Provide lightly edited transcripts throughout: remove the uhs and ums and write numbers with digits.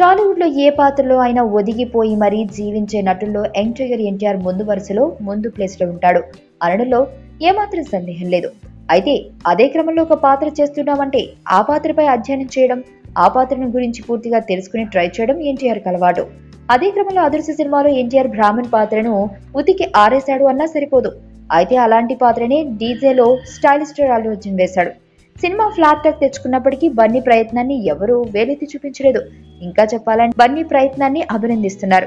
టాలీవుడ్ లో ఏ పాత్రలో అయినా ఒదిగిపోయి మరీ జీవించే నటుల్లో యంగ్ టైగర్ ఎన్టీఆర్ ముందు వరుసలో ముందు ప్లేస్ లో ఉంటాడు అనడంలో ఏమాత్రం సందేహం లేదు. అయితే అదే క్రమంలో ఒక పాత్ర చేస్తున్నామంటే ఆ పాత్రపై అధ్యయనం చేయడం, ఆ పాత్రను గురించి పూర్తిగా తెలుసుకుని ట్రై చేయడం ఎన్టీఆర్ అలవాటు. అదే క్రమంలో అదృశ్య సినిమాలో ఎన్టీఆర్ బ్రాహ్మణ్ పాత్రను ఉతికి ఆరేశాడు అన్నా సరిపోదు. అయితే అలాంటి పాత్రనే డీజేలో స్టైలిష్ స్టార్ అల్లు అర్జున్ వేశాడు. సినిమా ఫ్లాట్ టాక్ తెచ్చుకున్నప్పటికీ బన్నీ ప్రయత్నాన్ని ఎవరూ వేలెత్తి చూపించలేదు. ఇంకా చెప్పాలంటే బన్నీ ప్రయత్నాన్ని అభినందిస్తున్నారు.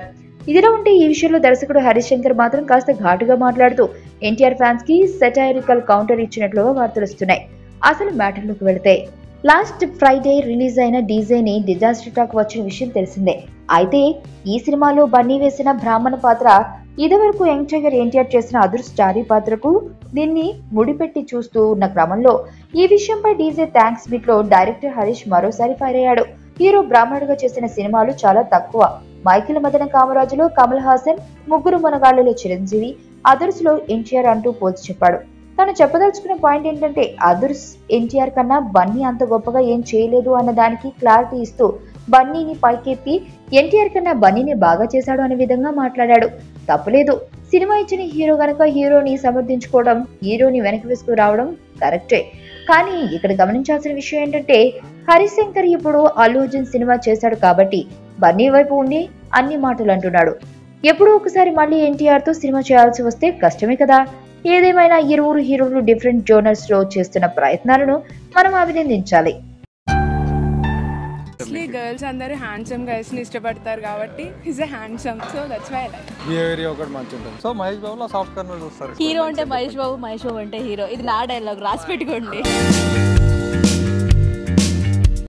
ఇదిలా ఉంటే ఈ విషయంలో దర్శకుడు హరీష్ శంకర్ మాత్రం కాస్త ఘాటుగా మాట్లాడుతూ ఎన్టీఆర్ ఫ్యాన్స్ కి సెటైరికల్ కౌంటర్ ఇచ్చినట్లుగా వార్తలు వస్తున్నాయి. అసలు మ్యాటర్లోకి వెళితే లాస్ట్ ఫ్రైడే రిలీజ్ అయిన డీజేని డిజాస్టర్ టాక్ వచ్చిన విషయం తెలిసిందే. అయితే ఈ సినిమాలో బన్నీ వేసిన బ్రాహ్మణ పాత్ర ఇదివరకు యంగ్ టైగర్ ఎన్టీఆర్ చేసిన అదురు స్టారీ పాత్రకు దీన్ని ముడిపెట్టి చూస్తూ ఉన్న క్రమంలో ఈ విషయంపై డీజే థ్యాంక్స్ మీట్ లో డైరెక్టర్ హరీష్ మరోసారి ఫైర్ అయ్యాడు. హీరో బ్రాహ్మణుడుగా చేసిన సినిమాలు చాలా తక్కువ. మైకిల్ మదన కామరాజులో కమల్ హాసన్, ముగ్గురు మనగాళ్లలో చిరంజీవి, అదుర్స్లో ఎన్టీఆర్ అంటూ పోల్చి చెప్పాడు. తను చెప్పదలుచుకున్న పాయింట్ ఏంటంటే అదుర్స్ ఎన్టీఆర్ కన్నా బన్నీ అంత గొప్పగా ఏం చేయలేదు అన్న దానికి క్లారిటీ ఇస్తూ బన్నీని పైకెత్తి ఎన్టీఆర్ కన్నా బన్నీని బాగా చేశాడు అనే విధంగా మాట్లాడాడు. తప్పులేదు. సినిమా ఇచ్చిన హీరో గనక హీరోని సమర్థించుకోవడం, హీరోని వెనక్కి వేసుకు రావడం కరెక్టే. కానీ ఇక్కడ గమనించాల్సిన విషయం ఏంటంటే హరీష్ శంకర్ ఇప్పుడు అల్లు అర్జున్ సినిమా చేశాడు కాబట్టి బన్నీ వైపు ఉండి అన్ని మాటలు అంటున్నాడు. ఎప్పుడో ఒకసారి మళ్ళీ ఎన్టీఆర్ తో సినిమా చేయాల్సి వస్తే కష్టమే కదా. ఏదేమైనా ఇరువురు హీరోలు డిఫరెంట్ జోనర్స్ లో చేస్తున్న ప్రయత్నాలను మనం అభినందించాలి. గర్ల్స్ అందరూ హ్యాండ్సమ్ గర్ల్స్ ని ఇష్టపడతారు కాబట్టి his a handsome, so that's why I like. Behaviour ఒకటి మంచి ఉంటుంది. సో మహేష్ బాబు లో సాఫ్ట్ కార్నర్ చూస్తారు. హీరో అంటే మహేష్ బాబు, మహేష్ బాబు అంటే హీరో. ఇది నా డైలాగ్, రాసి పెట్టుకోండి.